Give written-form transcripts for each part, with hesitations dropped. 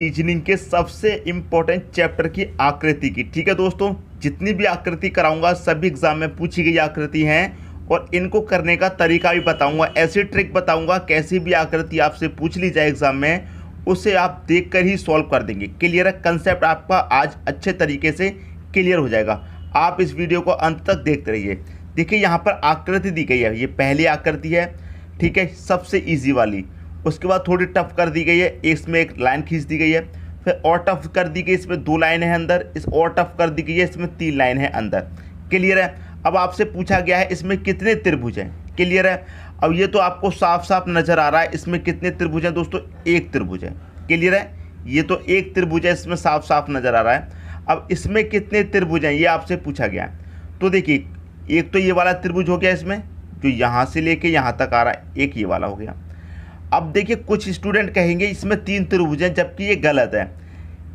Reasoning के सबसे important chapter की आकृति की। ठीक है दोस्तों, जितनी भी आकृति कराऊंगा सभी एग्जाम में पूछी गई आकृति हैं और इनको करने का तरीका भी बताऊंगा। ऐसी ट्रिक बताऊंगा कैसी भी आकृति आपसे पूछ ली जाए एग्जाम में उसे आप देखकर ही सॉल्व कर देंगे। क्लियर है? कंसेप्ट आपका आज अच्छे तरीके से क्लियर हो जाएगा। आप इस वीडियो को अंत तक देखते रहिए। देखिए यहाँ पर आकृति दी गई है, ये पहली आकृति है। ठीक है, सबसे ईजी वाली। उसके बाद थोड़ी टफ कर दी गई है, इसमें एक लाइन खींच दी गई है। फिर और टफ कर दी गई, इसमें 2 लाइन है अंदर। इस और टफ कर दी गई है, इसमें 3 लाइन है अंदर। क्लियर है? अब आपसे पूछा गया है इसमें कितने त्रिभुज हैं। क्लियर है? अब ये तो आपको साफ साफ नजर आ रहा है इसमें कितने त्रिभुज हैं दोस्तों, एक त्रिभुज है। क्लियर है? ये तो एक त्रिभुज है, इसमें साफ साफ नजर आ रहा है। अब इसमें कितने त्रिभुज हैं ये आपसे पूछा गया है। तो देखिए, एक तो ये वाला त्रिभुज हो गया इसमें, जो यहाँ से लेके यहाँ तक आ रहा है, एक ये वाला हो गया। अब देखिए, कुछ स्टूडेंट कहेंगे इसमें 3 त्रिभुज हैं, जबकि ये गलत है।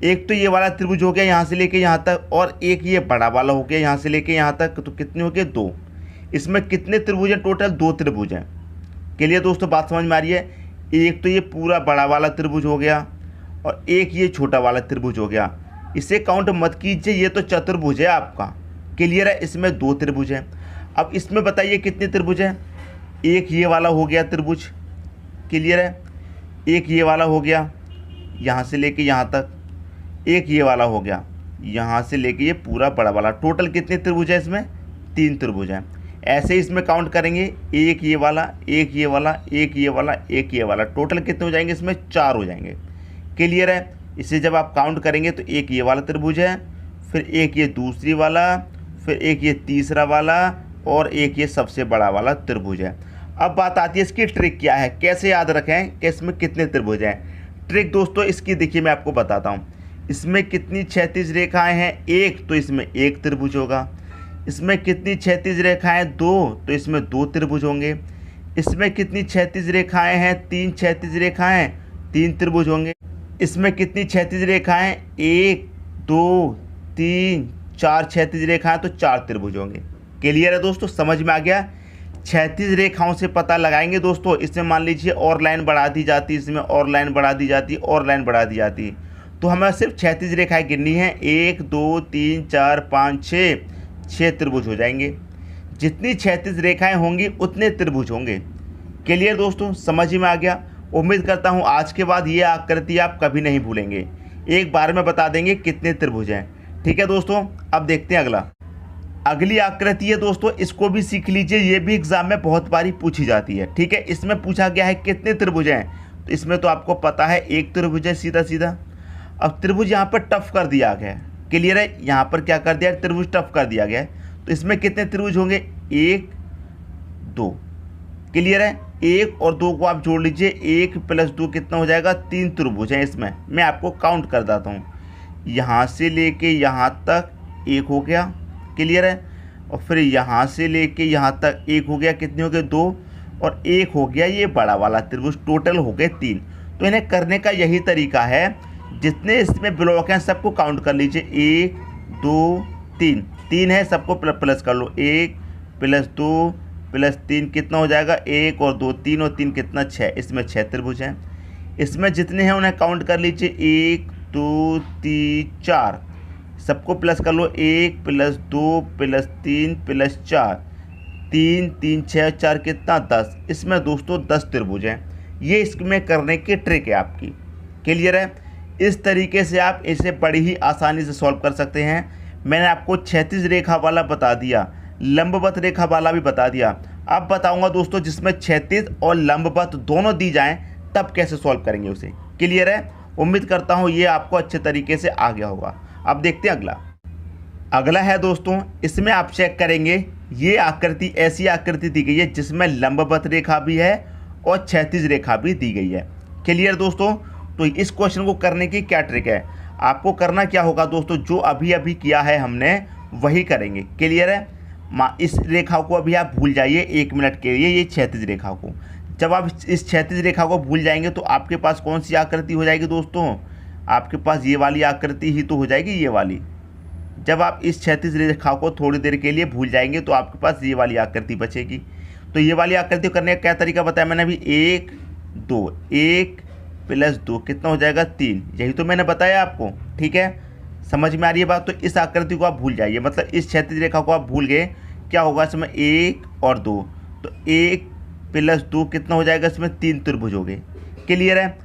एक तो ये वाला त्रिभुज हो गया यहाँ से लेके यहाँ तक, और एक ये बड़ा वाला हो गया यहाँ से लेके यहाँ तक। तो कितने हो गए? 2। इसमें कितने त्रिभुज हैं? टोटल 2 त्रिभुज हैं। के लिए दोस्तों बात समझ में आ रही है? एक तो ये पूरा बड़ा वाला त्रिभुज हो गया और एक ये छोटा वाला त्रिभुज हो गया। इसे काउंट मत कीजिए, ये तो चतुर्भुज है आपका। क्लियर है? इसमें 2 त्रिभुज हैं। अब इसमें बताइए कितने त्रिभुज हैं। एक ये वाला हो गया त्रिभुज। क्लियर है? एक ये वाला हो गया यहाँ से लेके यहाँ तक, एक ये वाला हो गया यहाँ से लेके ये पूरा बड़ा वाला। टोटल कितने त्रिभुज है इसमें? 3 त्रिभुज हैं। ऐसे ही इसमें काउंट करेंगे, एक ये वाला, एक ये वाला, एक ये वाला, एक ये वाला। टोटल कितने हो जाएंगे इसमें? 4 हो जाएंगे। क्लियर है? इसे जब आप काउंट करेंगे तो एक ये वाला त्रिभुज है, फिर एक ये दूसरी वाला, फिर एक ये तीसरा वाला, और एक ये सबसे बड़ा वाला त्रिभुज है। अब बात आती है इसकी ट्रिक क्या है, कैसे याद रखें कि इसमें कितने त्रिभुज हैं। ट्रिक दोस्तों इसकी देखिए, मैं आपको बताता हूँ। इसमें कितनी क्षैतिज रेखाएं हैं? एक, तो इसमें एक त्रिभुज होगा। इसमें कितनी क्षैतिज रेखाएं? 2, तो इसमें 2 त्रिभुज होंगे। इसमें कितनी क्षैतिज रेखाएं हैं? 3 क्षैतिज रेखाएं, 3 त्रिभुज होंगे। इसमें कितनी क्षैतिज रेखाएं? 1, 2, 3, 4 क्षैतिज रेखाएं, तो 4 त्रिभुज होंगे। क्लियर है दोस्तों? समझ में आ गया? क्षैतिज रेखाओं से पता लगाएंगे दोस्तों। इसमें मान लीजिए और लाइन बढ़ा दी जाती, इसमें और लाइन बढ़ा दी जाती, और लाइन बढ़ा दी जाती, तो हमें सिर्फ क्षैतिज रेखाएं गिननी है। 1, 2, 3, 4, 5, 6 त्रिभुज हो जाएंगे। जितनी क्षैतिज रेखाएं होंगी उतने त्रिभुज होंगे। क्लियर दोस्तों? समझ में आ गया? उम्मीद करता हूँ आज के बाद ये आकृति आप कभी नहीं भूलेंगे। एक बार में बता देंगे कितने त्रिभुज हैं। ठीक है दोस्तों, अब देखते हैं अगली आकृति है दोस्तों, इसको भी सीख लीजिए। ये भी एग्जाम में बहुत बारी पूछी जाती है। ठीक है, इसमें पूछा गया है कितने त्रिभुज हैं, तो इसमें तो आपको पता है एक त्रिभुज है सीधा सीधा। अब त्रिभुज यहाँ पर टफ कर दिया गया है। क्लियर है? यहाँ पर क्या कर दिया है? त्रिभुज टफ कर दिया गया है। तो इसमें कितने त्रिभुज होंगे? 1, 2। क्लियर है? 1 और 2 को आप जोड़ लीजिए, 1 + 2 कितना हो जाएगा? 3 त्रिभुज हैं इसमें। मैं आपको काउंट कर देता हूँ। यहाँ से लेके यहाँ तक 1 हो गया। क्लियर है? और फिर यहाँ से लेके यहाँ तक 1 हो गया। कितने हो गए? 2, और 1 हो गया ये बड़ा वाला त्रिभुज। टोटल हो गए 3। तो इन्हें करने का यही तरीका है, जितने इसमें ब्लॉक हैं सबको काउंट कर लीजिए। 1, 2, 3 है, सबको प्लस कर लो। 1 + 2 + 3 कितना हो जाएगा? 1 और 2, 3 और 3 कितना? 6। इसमें 6 त्रिभुज हैं। इसमें जितने हैं उन्हें काउंट कर लीजिए। 1, 2, 3, 4, सबको प्लस कर लो। 1 + 2 + 3 + 4, 3, 3, 6, 4 कितना? 10। इसमें दोस्तों 10 त्रिभुज हैं। ये इसमें करने की ट्रिक है आपकी। क्लियर है? इस तरीके से आप इसे बड़ी ही आसानी से सॉल्व कर सकते हैं। मैंने आपको क्षैतिज रेखा वाला बता दिया, लंबवत रेखा वाला भी बता दिया। अब बताऊंगा दोस्तों जिसमें क्षैतिज और लंबवत दोनों दी जाएं तब कैसे सॉल्व करेंगे उसे। क्लियर है? उम्मीद करता हूँ ये आपको अच्छे तरीके से आ गया होगा। अब देखते हैं अगला है दोस्तों, इसमें आप चेक करेंगे ये आकृति, ऐसी आकृति दी गई है जिसमें लंबवत रेखा भी है और क्षैतिज रेखा भी दी गई है। क्लियर दोस्तों? तो इस क्वेश्चन को करने की क्या ट्रिक है, आपको करना क्या होगा दोस्तों, जो अभी अभी किया है हमने वही करेंगे। क्लियर है? इस रेखा को अभी आप भूल जाइए 1 मिनट के लिए, ये क्षैतिज रेखा को। जब आप इस क्षैतिज रेखा को भूल जाएंगे तो आपके पास कौन सी आकृति हो जाएगी दोस्तों? आपके पास ये वाली आकृति ही तो हो जाएगी, ये वाली। जब आप इस क्षैतिज रेखा को थोड़ी देर के लिए भूल जाएंगे तो आपके पास ये वाली आकृति बचेगी। तो ये वाली आकृति करने का क्या तरीका बताया मैंने अभी? 1, 2, 1, प्लस 2 कितना हो जाएगा 3। यही तो मैंने बताया आपको, ठीक है। समझ में आ रही है बात। तो इस आकृति को आप भूल जाइए, मतलब इस क्षैतिज रेखा को आप भूल गए। क्या होगा इसमें 1 और 2, तो 1 प्लस 2 कितना हो जाएगा, इसमें 3 त्रिभुज हो गए। क्लियर है।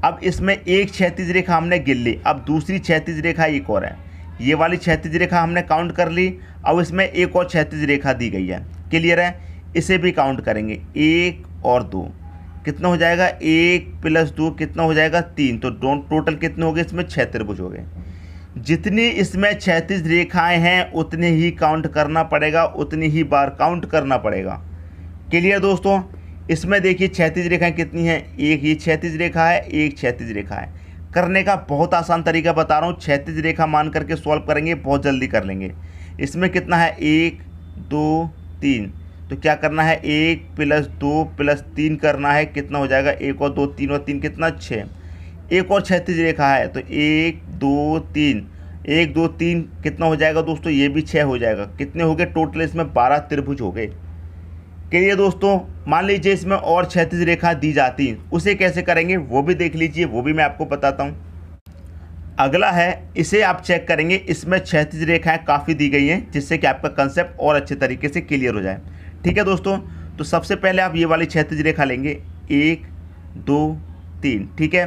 अब इसमें एक क्षैतिज रेखा हमने गिन ली, अब दूसरी क्षैतिज रेखा एक और है। ये वाली क्षैतिज रेखा हमने काउंट कर ली, अब इसमें एक और क्षैतिज रेखा दी गई है। क्लियर है। इसे भी काउंट करेंगे, 1 और 2 कितना हो जाएगा, 1 प्लस 2 कितना हो जाएगा 3। तो टोटल कितने हो गए, इसमें 6 त्रिभुज हो गए। जितनी इसमें क्षैतिज रेखाएं हैं उतने ही काउंट करना पड़ेगा, उतनी ही बार काउंट करना पड़ेगा। क्लियर दोस्तों। इसमें देखिए क्षैतिज रेखाएं कितनी हैं, एक ये क्षैतिज रेखा है, एक क्षैतिज रेखा है। करने का बहुत आसान तरीका बता रहा हूँ, क्षैतिज रेखा मान करके सॉल्व करेंगे, बहुत जल्दी कर लेंगे। इसमें कितना है, 1 2 3, तो क्या करना है, 1 प्लस 2 प्लस 3 करना है, कितना हो जाएगा 1 और 2 3 और 3 कितना 6। एक और क्षैतिज रेखा है, तो 1 2 3, 1 2 3 कितना हो जाएगा दोस्तों, ये भी 6 हो जाएगा। कितने हो गए टोटल, इसमें 12 त्रिभुज हो गए। क्लियर दोस्तों। मान लीजिए इसमें और क्षैतिज रेखा दी जाती, उसे कैसे करेंगे वो भी देख लीजिए, वो भी मैं आपको बताता हूँ। अगला है, इसे आप चेक करेंगे, इसमें क्षैतिज रेखाएं काफ़ी दी गई हैं, जिससे कि आपका कंसेप्ट और अच्छे तरीके से क्लियर हो जाए। ठीक है दोस्तों। तो सबसे पहले आप ये वाली क्षैतिज रेखा लेंगे, 1 2 3, ठीक है,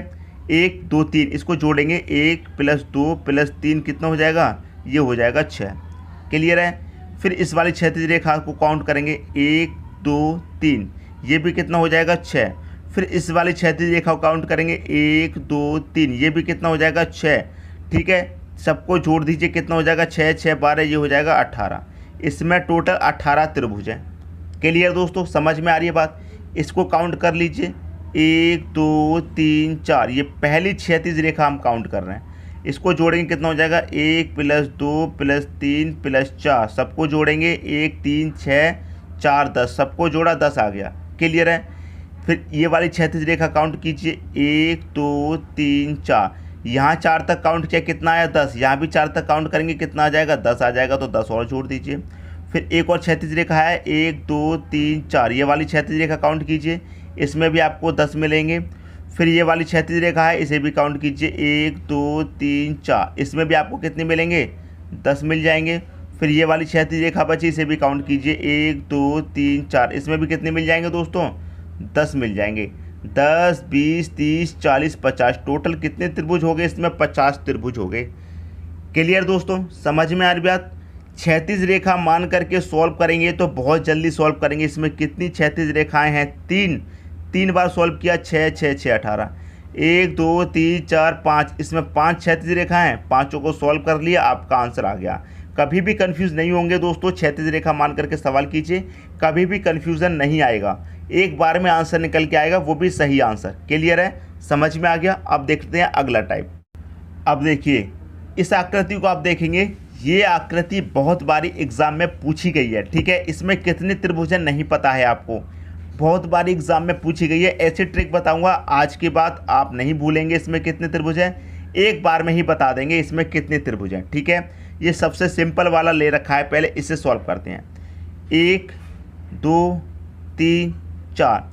1 2 3, इसको जोड़ेंगे, 1 प्लस 2 प्लस 3 कितना हो जाएगा, ये हो जाएगा 6। क्लियर है। फिर इस वाली क्षैतिज रेखा को काउंट करेंगे, 1 2 3, ये भी कितना हो जाएगा 6। फिर इस वाली क्षैतिज रेखा को काउंट करेंगे, 1 2 3, ये भी कितना हो जाएगा 6। ठीक है, सबको जोड़ दीजिए, कितना हो जाएगा 6 6 12, ये हो जाएगा 18। इसमें टोटल 18 त्रिभुज हैं। क्लियर दोस्तों, समझ में आ रही है बात। इसको काउंट कर लीजिए, 1 2 3 4, ये पहली क्षैतिज रेखा हम काउंट कर रहे हैं। इसको जोड़ेंगे, कितना हो जाएगा 1 प्लस 2 प्लस 3 प्लस 4, सबको जोड़ेंगे, 1 3 6 4 10, सबको जोड़ा 10 आ गया। क्लियर है। फिर ये वाली क्षैतिज रेखा काउंट कीजिए, 1 2 3 4, यहाँ 4 तक काउंट किया, कितना आया 10। यहाँ भी 4 तक काउंट करेंगे, कितना आ जाएगा 10 आ जाएगा, तो 10 और जोड़ दीजिए। फिर एक और क्षैतिज रेखा है, 1 2 3 4, ये वाली क्षैतिज रेखा काउंट कीजिए, इसमें भी आपको 10 मिलेंगे। फिर ये वाली क्षैतिज रेखा है, इसे भी काउंट कीजिए, 1 2 3 4, इसमें भी आपको कितने मिलेंगे, 10 मिल जाएंगे। फिर ये वाली क्षैतिज रेखा बची, इसे भी काउंट कीजिए, 1 2 3 4, इसमें भी कितने मिल जाएंगे दोस्तों, 10 मिल जाएंगे। 10 20 30 40 50, टोटल कितने त्रिभुज हो गए, इसमें 50 त्रिभुज हो गए। क्लियर दोस्तों, समझ में आ रही बात। क्षैतिज रेखा मान करके सॉल्व करेंगे तो बहुत जल्दी सॉल्व करेंगे। इसमें कितनी क्षैतिज रेखाएं हैं, 3 बार सॉल्व किया, 6 6 6 18, 1 2 3 4 5, इसमें 5 क्षैतिज रेखाएं हैं, पाँचों को सॉल्व कर लिया, आपका आंसर आ गया। कभी भी कंफ्यूज नहीं होंगे दोस्तों, क्षैतिज रेखा मान करके सवाल कीजिए, कभी भी कंफ्यूजन नहीं आएगा, एक बार में आंसर निकल के आएगा, वो भी सही आंसर। क्लियर है, समझ में आ गया। अब देखते हैं अगला टाइप। अब देखिए इस आकृति को आप देखेंगे, ये आकृति बहुत बारी एग्जाम में पूछी गई है। ठीक है, इसमें कितने त्रिभुज हैं नहीं पता है आपको, बहुत बारी एग्जाम में पूछी गई है। ऐसी ट्रिक बताऊंगा, आज की बात आप नहीं भूलेंगे। इसमें कितने त्रिभुज हैं, एक बार में ही बता देंगे इसमें कितने त्रिभुज हैं। ठीक है, ये सबसे सिंपल वाला ले रखा है, पहले इसे सॉल्व करते हैं। 1 2 3 4,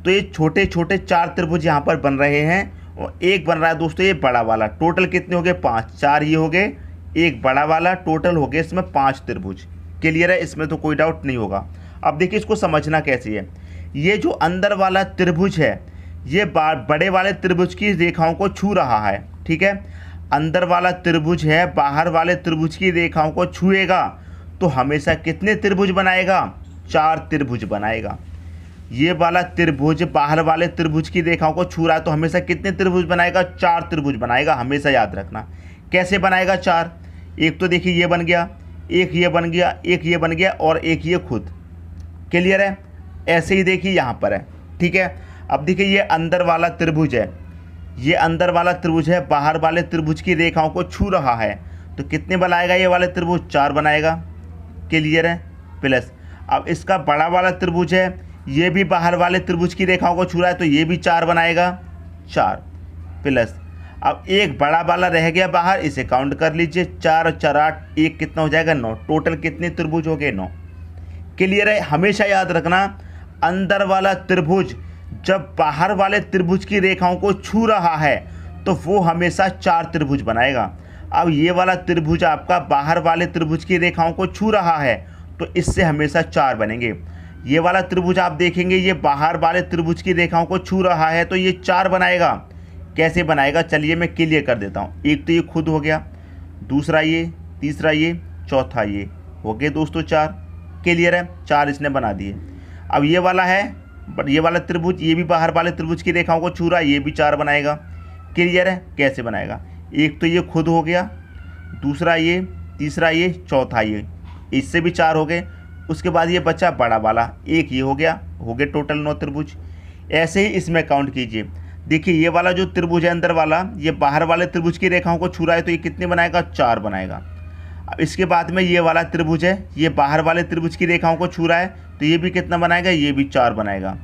तो ये छोटे छोटे 4 त्रिभुज यहाँ पर बन रहे हैं, और एक बन रहा है दोस्तों ये बड़ा वाला। टोटल कितने हो गए, 5, 4 ये हो गए, एक बड़ा वाला, टोटल हो गए इसमें 5 त्रिभुज। क्लियर है, इसमें तो कोई डाउट नहीं होगा। अब देखिए इसको समझना कैसे है। ये जो अंदर वाला त्रिभुज है, ये बड़े वाले त्रिभुज की रेखाओं को छू रहा है। ठीक है, अंदर वाला त्रिभुज है, बाहर वाले त्रिभुज की रेखाओं को छुएगा तो हमेशा कितने त्रिभुज बनाएगा, 4 त्रिभुज बनाएगा। ये वाला त्रिभुज बाहर वाले त्रिभुज की रेखाओं को छू रहा है तो हमेशा कितने त्रिभुज बनाएगा, 4 त्रिभुज बनाएगा। हमेशा याद रखना कैसे बनाएगा 4। एक तो देखिए ये बन गया, एक ये बन गया, एक ये बन गया, और एक ये खुद। क्लियर है, ऐसे ही देखिए यहाँ पर है। ठीक है, अब देखिए ये अंदर वाला त्रिभुज है, ये अंदर वाला त्रिभुज है, बाहर वाले त्रिभुज की रेखाओं को छू रहा है तो कितने बनाएगा ये वाले त्रिभुज, 4 बनाएगा। क्लियर है, प्लस अब इसका बड़ा वाला त्रिभुज है, ये भी बाहर वाले त्रिभुज की रेखाओं को छू रहा है तो ये भी 4 बनाएगा, 4 प्लस अब एक बड़ा वाला रह गया बाहर, इसे काउंट कर लीजिए, 4 और 4 8, एक कितना हो जाएगा 9। टोटल कितने त्रिभुज हो गए, 9। क्लियर है, हमेशा याद रखना अंदर वाला त्रिभुज जब बाहर वाले त्रिभुज की रेखाओं को छू रहा है तो वो हमेशा 4 त्रिभुज बनाएगा। अब ये वाला त्रिभुज आपका बाहर वाले त्रिभुज की रेखाओं को छू रहा है तो इससे हमेशा 4 बनेंगे। ये वाला त्रिभुज आप देखेंगे ये बाहर वाले त्रिभुज की रेखाओं को छू रहा है तो ये 4 बनाएगा। कैसे बनाएगा चलिए मैं क्लियर कर देता हूँ। एक तो ये खुद हो गया, दूसरा ये, तीसरा ये, चौथा ये, हो गए दोस्तों 4। क्लियर है, 4 इसने बना दिए। अब ये वाला है, ये वाला त्रिभुज, ये भी बाहर वाले त्रिभुज की रेखाओं को छू रहा है, ये भी 4 बनाएगा। क्लियर है, कैसे बनाएगा? एक तो ये खुद हो गया, दूसरा ये, तीसरा ये, चौथा ये, इससे भी 4 हो गए। उसके बाद ये बचा बड़ा वाला, एक ये हो गया, हो गए टोटल 9 त्रिभुज। ऐसे ही इसमें काउंट कीजिए। देखिए ये वाला जो त्रिभुज है अंदर वाला, ये बाहर वाले त्रिभुज की रेखाओं को छू रहा है तो ये कितने बनाएगा? 4 बनाएगा। अब इसके बाद में ये वाला त्रिभुज है, ये बाहर वाले त्रिभुज की रेखाओं को छू रहा है तो ये भी कितना बनाएगा? ये भी 4 बनाएगा।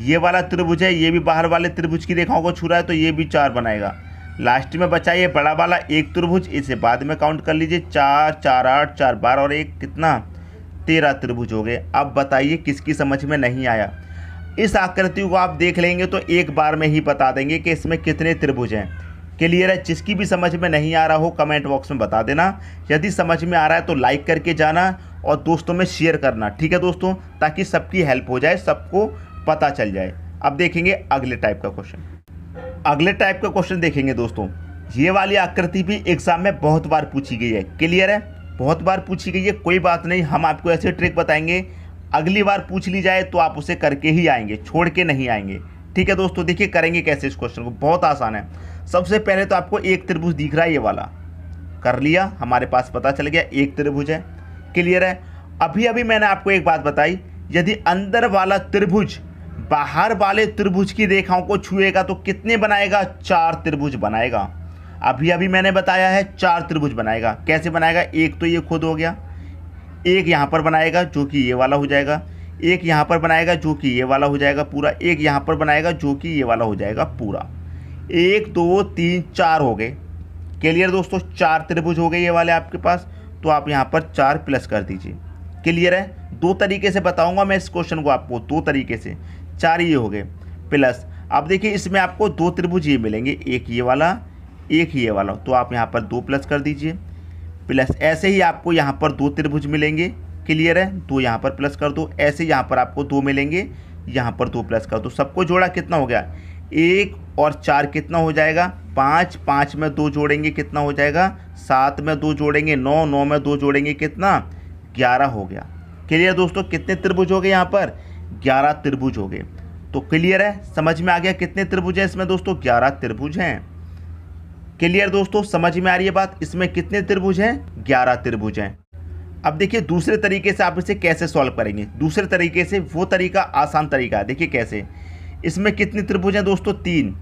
ये वाला त्रिभुज है, ये भी बाहर वाले त्रिभुज की रेखाओं को छू रहा है तो ये भी 4 बनाएगा। लास्ट में बचा ये बड़ा वाला एक त्रिभुज, इसे बाद में काउंट कर लीजिए। 4, 4, 8, 4, 12 और एक कितना? 13 त्रिभुज हो गए। अब बताइए किसकी समझ में नहीं आया? इस आकृति को आप देख लेंगे तो एक बार में ही बता देंगे कि इसमें कितने त्रिभुज हैं। क्लियर है? जिसकी भी समझ में नहीं आ रहा हो कमेंट बॉक्स में बता देना। यदि समझ में आ रहा है तो लाइक करके जाना और दोस्तों में शेयर करना, ठीक है दोस्तों, ताकि सबकी हेल्प हो जाए, सबको पता चल जाए। अब देखेंगे अगले टाइप का क्वेश्चन। अगले टाइप का क्वेश्चन देखेंगे दोस्तों। ये वाली आकृति भी एग्जाम में बहुत बार पूछी गई है। क्लियर है? बहुत बार पूछी गई है, कोई बात नहीं, हम आपको ऐसे ट्रिक बताएंगे, अगली बार पूछ ली जाए तो आप उसे करके ही आएंगे, छोड़ के नहीं आएंगे। ठीक है दोस्तों, देखिए करेंगे कैसे इस क्वेश्चन को, बहुत आसान है। सबसे पहले तो आपको एक त्रिभुज दिख रहा है, ये वाला कर लिया, हमारे पास पता चल गया एक त्रिभुज है। क्लियर है? अभी अभी मैंने आपको एक बात बताई, यदि अंदर वाला त्रिभुज बाहर वाले त्रिभुज की रेखाओं को छुएगा तो कितने बनाएगा? 4 त्रिभुज बनाएगा। अभी अभी मैंने बताया है 4 त्रिभुज बनाएगा। कैसे बनाएगा? एक तो ये खुद हो गया, एक यहाँ पर बनाएगा जो कि ये वाला हो जाएगा, एक यहाँ पर बनाएगा जो कि ये वाला हो जाएगा पूरा, एक यहाँ पर बनाएगा जो कि ये वाला हो जाएगा पूरा। 1, 2, 3, 4 हो गए। क्लियर दोस्तों? 4 त्रिभुज हो गए ये वाले आपके पास, तो आप यहाँ पर 4 प्लस कर दीजिए। क्लियर है? 2 तरीके से बताऊंगा मैं इस क्वेश्चन को आपको, 2 तरीके से। 4 ये हो गए प्लस, अब देखिए इसमें आपको 2 त्रिभुज ये मिलेंगे, एक ये वाला, एक ये वाला, तो आप यहाँ पर 2 प्लस कर दीजिए प्लस। ऐसे ही आपको यहाँ पर 2 त्रिभुज मिलेंगे। क्लियर है? 2 यहाँ पर प्लस कर दो। ऐसे यहाँ पर आपको 2 मिलेंगे, यहाँ पर 2 प्लस कर दो। सबको जोड़ा कितना हो गया? 1 और 4 कितना हो जाएगा? 5, 5 में 2 जोड़ेंगे कितना हो जाएगा? 7 में 2 जोड़ेंगे 9, 9 में 2 जोड़ेंगे कितना? 11 हो गया। क्लियर दोस्तों? कितने त्रिभुज हो गए यहाँ पर? 11 त्रिभुज हो गए। तो क्लियर है? समझ में आ गया कितने त्रिभुज हैं इसमें दोस्तों? 11 त्रिभुज हैं। क्लियर दोस्तों? समझ में आ रही है बात? इसमें कितने त्रिभुज हैं? 11 त्रिभुज हैं। अब देखिए दूसरे तरीके से आप इसे कैसे सॉल्व करेंगे। दूसरे तरीके से, वो तरीका आसान तरीका है। देखिए कैसे, इसमें कितने त्रिभुज हैं दोस्तों? 3।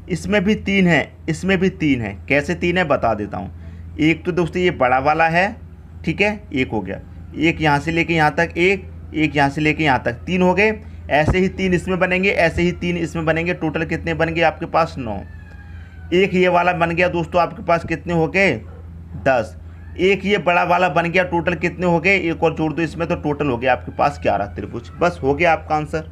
इसमें भी 3 है, इसमें भी 3 है। कैसे 3 है बता देता हूँ। एक तो दोस्तों ये बड़ा वाला है, ठीक है, एक हो गया, एक यहाँ से लेके यहाँ तक, एक यहाँ से लेके यहाँ तक, 3 हो गए। ऐसे ही 3 इसमें बनेंगे, ऐसे ही 3 इसमें बनेंगे। टोटल कितने बन गए आपके पास? 9। एक ये वाला बन गया दोस्तों, आपके पास कितने हो गए? 10। एक ये बड़ा वाला बन गया, टोटल कितने हो गए? एक और जोड़ दो इसमें तो टोटल हो गया आपके पास 11 त्रिभुज। बस हो गया आपका आंसर।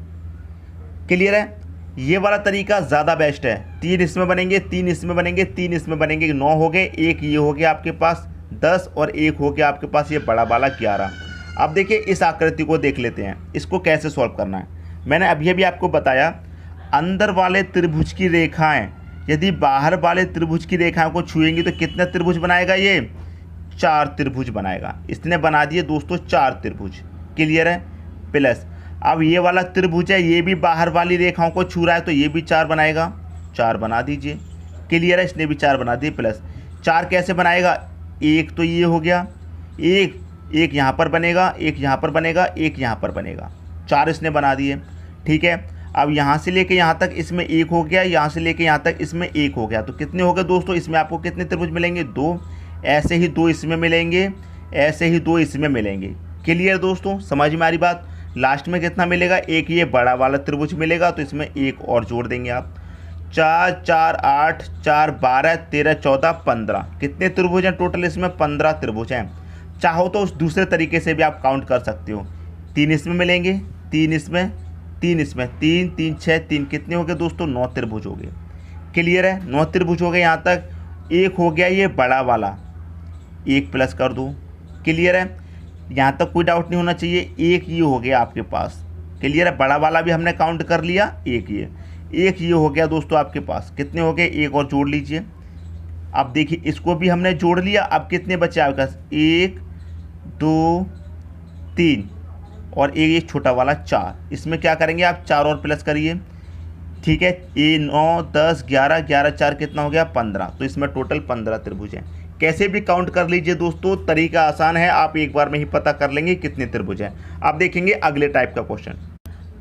क्लियर है? ये वाला तरीका ज़्यादा बेस्ट है। 3 इसमें बनेंगे, 3 इसमें बनेंगे, 3 इसमें बनेंगे, 9 हो गए। एक ये हो गया आपके पास 10 और एक हो गया आपके पास ये बड़ा वाला 11। अब देखिए इस आकृति को देख लेते हैं, इसको कैसे सॉल्व करना है। मैंने अभी अभी आपको बताया, अंदर वाले त्रिभुज की रेखाएं यदि बाहर वाले त्रिभुज की रेखाओं को छुएंगी तो कितने त्रिभुज बनाएगा? ये 4 त्रिभुज बनाएगा। इसने बना दिए दोस्तों 4 त्रिभुज। क्लियर है? प्लस अब ये वाला त्रिभुज है, ये भी बाहर वाली रेखाओं को छू रहा है तो ये भी 4 बनाएगा। 4 बना दीजिए। क्लियर है? इसने भी 4 बना दिए प्लस 4 कैसे बनाएगा? एक तो ये हो गया, एक यहाँ पर बनेगा, एक यहाँ पर बनेगा, एक यहाँ पर बनेगा। 4 इसने बना दिए। ठीक है, अब यहाँ से लेके यहाँ तक इसमें 1 हो गया, यहाँ से लेके यहाँ तक इसमें 1 हो गया। तो कितने हो गए दोस्तों? इसमें आपको कितने त्रिभुज मिलेंगे? 2। ऐसे ही 2 इसमें मिलेंगे, ऐसे ही 2 इसमें मिलेंगे। क्लियर दोस्तों? समझ में आ रही बात? लास्ट में कितना मिलेगा? एक ये बड़ा वाला त्रिभुज मिलेगा, तो इसमें 1 और जोड़ देंगे आप। 4, 4, 8, 4, 12, 13, 14, 15। कितने त्रिभुज हैं टोटल? इसमें 15 त्रिभुज हैं। चाहो तो उस दूसरे तरीके से भी आप काउंट कर सकते हो। 3 इसमें मिलेंगे, 3 इसमें, 3 इसमें, 3 3 6 3 कितने हो गए दोस्तों? 9 त्रिभुज हो गए। क्लियर है? 9 त्रिभुज हो गए यहाँ तक। एक हो गया ये बड़ा वाला, एक प्लस कर दो। क्लियर है? यहाँ तक कोई डाउट नहीं होना चाहिए। एक ये हो गया आपके पास। क्लियर है? बड़ा वाला भी हमने काउंट कर लिया। एक ये हो गया दोस्तों आपके पास। कितने हो गए? एक और जोड़ लीजिए। अब देखिए इसको भी हमने जोड़ लिया। अब कितने बचे आपके पास? 1 2 3 और एक छोटा वाला 4। इसमें क्या करेंगे आप? 4 और प्लस करिए। ठीक है, ये 9 10 11 11 4 कितना हो गया? 15। तो इसमें टोटल 15 त्रिभुज हैं। कैसे भी काउंट कर लीजिए दोस्तों, तरीका आसान है, आप एक बार में ही पता कर लेंगे कितने त्रिभुज हैं। आप देखेंगे अगले टाइप का क्वेश्चन।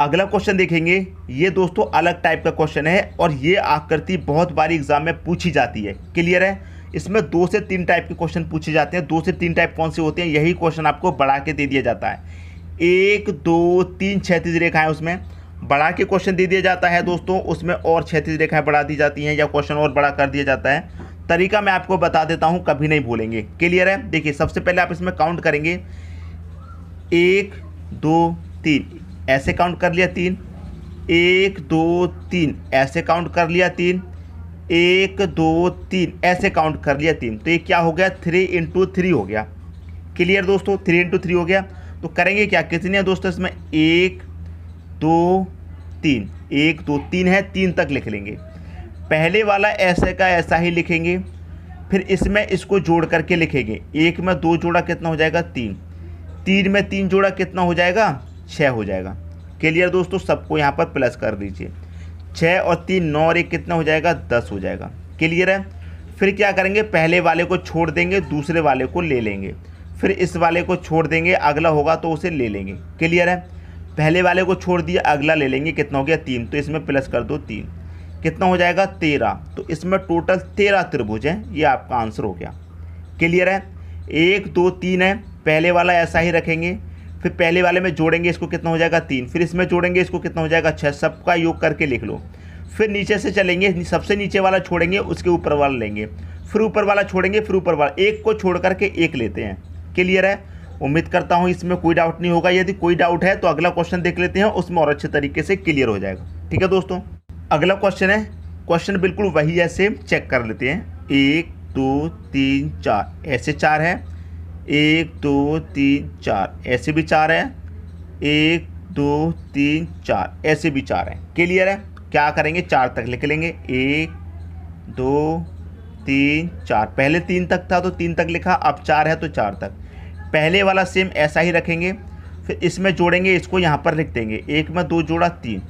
अगला क्वेश्चन देखेंगे, ये दोस्तों अलग टाइप का क्वेश्चन है और ये आकृति बहुत बार एग्जाम में पूछी जाती है। क्लियर है? इसमें 2 से 3 टाइप के क्वेश्चन पूछे जाते हैं। 2 से 3 टाइप कौन से होते हैं? यही क्वेश्चन आपको बढ़ा के दे दिया जाता है। 1 2 3 क्षैतिज रेखाएं उसमें बढ़ा के क्वेश्चन दे दिया जाता है दोस्तों। उसमें और क्षैतिज रेखाएं बढ़ा दी जाती हैं या क्वेश्चन और बड़ा कर दिया जाता है। तरीका मैं आपको बता देता हूं, कभी नहीं भूलेंगे। क्लियर है? देखिए सबसे पहले आप इसमें काउंट करेंगे 1 2 3, ऐसे काउंट कर लिया 3, 1 2 3 ऐसे काउंट कर लिया 3, 1 2 3 ऐसे काउंट कर लिया 3। तो ये क्या हो गया? 3 × 3 हो गया। क्लियर दोस्तों? 3 × 3 हो गया। तो करेंगे क्या? कितने हैं दोस्तों इसमें? 1 2 3, 1 2 3 है, 3 तक लिख लेंगे। पहले वाला ऐसे का ऐसा ही लिखेंगे। फिर इसमें इसको जोड़ करके लिखेंगे। 1 में 2 जोड़ा कितना हो जाएगा? 3, 3 में 3 जोड़ा कितना हो जाएगा? 6 हो जाएगा। क्लियर दोस्तों? सबको यहाँ पर प्लस कर दीजिए। 6 और 3 9 और 1 कितना हो जाएगा? 10 हो जाएगा। क्लियर है? फिर क्या करेंगे? पहले वाले को छोड़ देंगे, दूसरे वाले को ले लेंगे। फिर इस वाले को छोड़ देंगे, अगला होगा तो उसे ले लेंगे। क्लियर है? पहले वाले को छोड़ दिया, अगला ले लेंगे। कितना हो गया? 3। तो इसमें प्लस कर दो 3, कितना हो जाएगा? 13। तो इसमें टोटल 13 त्रिभुज हैं। ये आपका आंसर हो गया। क्लियर है? 1 2 3 है, पहले वाला ऐसा ही रखेंगे। फिर पहले वाले में जोड़ेंगे, इसको कितना हो जाएगा? 3। फिर इसमें जोड़ेंगे, इसको कितना हो जाएगा? 6। सबका योग करके लिख लो। फिर नीचे से चलेंगे, सबसे नीचे वाला छोड़ेंगे, उसके ऊपर वाला लेंगे। फिर ऊपर वाला छोड़ेंगे, फिर ऊपर वाला, एक को छोड़ करके एक लेते हैं। क्लियर है? उम्मीद करता हूँ इसमें कोई डाउट नहीं होगा। यदि कोई डाउट है तो अगला क्वेश्चन देख लेते हैं, उसमें और अच्छे तरीके से क्लियर हो जाएगा। ठीक है दोस्तों? अगला क्वेश्चन है, क्वेश्चन बिल्कुल वही है, सेम चेक कर लेते हैं। 1 2 3 4 ऐसे 4 है, 1 2 3 4 ऐसे भी 4 है, 1 2 3 4 ऐसे भी 4 है। क्लियर है? क्या करेंगे? 4 तक लिख लेंगे। 1 2 3 4, पहले 3 तक था तो 3 तक लिखा, अब 4 है तो 4 तक। पहले वाला सेम ऐसा ही रखेंगे। फिर इसमें जोड़ेंगे, इसको यहाँ पर लिख देंगे। 1 में 2 जोड़ा 3,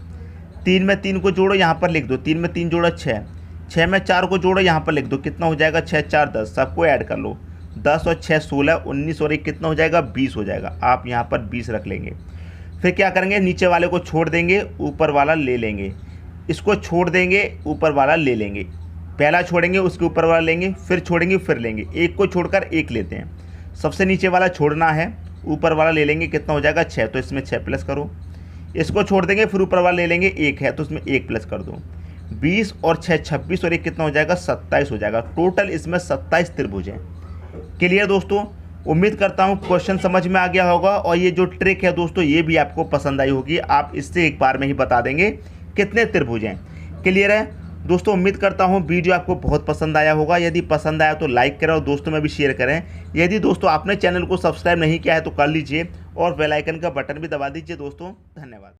3 में 3 को जोड़ो, यहाँ पर लिख दो। 3 में 3 जोड़ा 6, 6 में 4 को जोड़ो, यहाँ पर लिख दो। कितना हो जाएगा? 6 4 10, सबको ऐड कर लो। 10 और 6 16, 19 और 1 कितना हो जाएगा? 20 हो जाएगा। आप यहाँ पर 20 रख लेंगे। फिर क्या करेंगे? नीचे वाले को छोड़ देंगे, ऊपर वाला ले लेंगे। इसको छोड़ देंगे, ऊपर वाला ले लेंगे। पहला छोड़ेंगे, उसके ऊपर वाला लेंगे, फिर छोड़ेंगे, फिर लेंगे। एक को छोड़कर एक लेते हैं। सबसे नीचे वाला छोड़ना है, ऊपर वाला ले लेंगे। कितना हो जाएगा? 6। तो इसमें 6 प्लस करो। इसको छोड़ देंगे, फिर ऊपर वाला ले लेंगे। 1 है तो इसमें 1 प्लस कर दो। 20 और 6 26 और 1 कितना हो जाएगा? 27 हो जाएगा। टोटल इसमें 27 त्रिभुज हैं। क्लियर दोस्तों? उम्मीद करता हूँ क्वेश्चन समझ में आ गया होगा और ये जो ट्रिक है दोस्तों ये भी आपको पसंद आई होगी। आप इससे एक बार में ही बता देंगे कितने त्रिभुज हैं। क्लियर है दोस्तों? उम्मीद करता हूँ वीडियो आपको बहुत पसंद आया होगा। यदि पसंद आया तो लाइक करें और दोस्तों में भी शेयर करें। यदि दोस्तों आपने चैनल को सब्सक्राइब नहीं किया है तो कर लीजिए और बेल आइकन का बटन भी दबा दीजिए दोस्तों। धन्यवाद।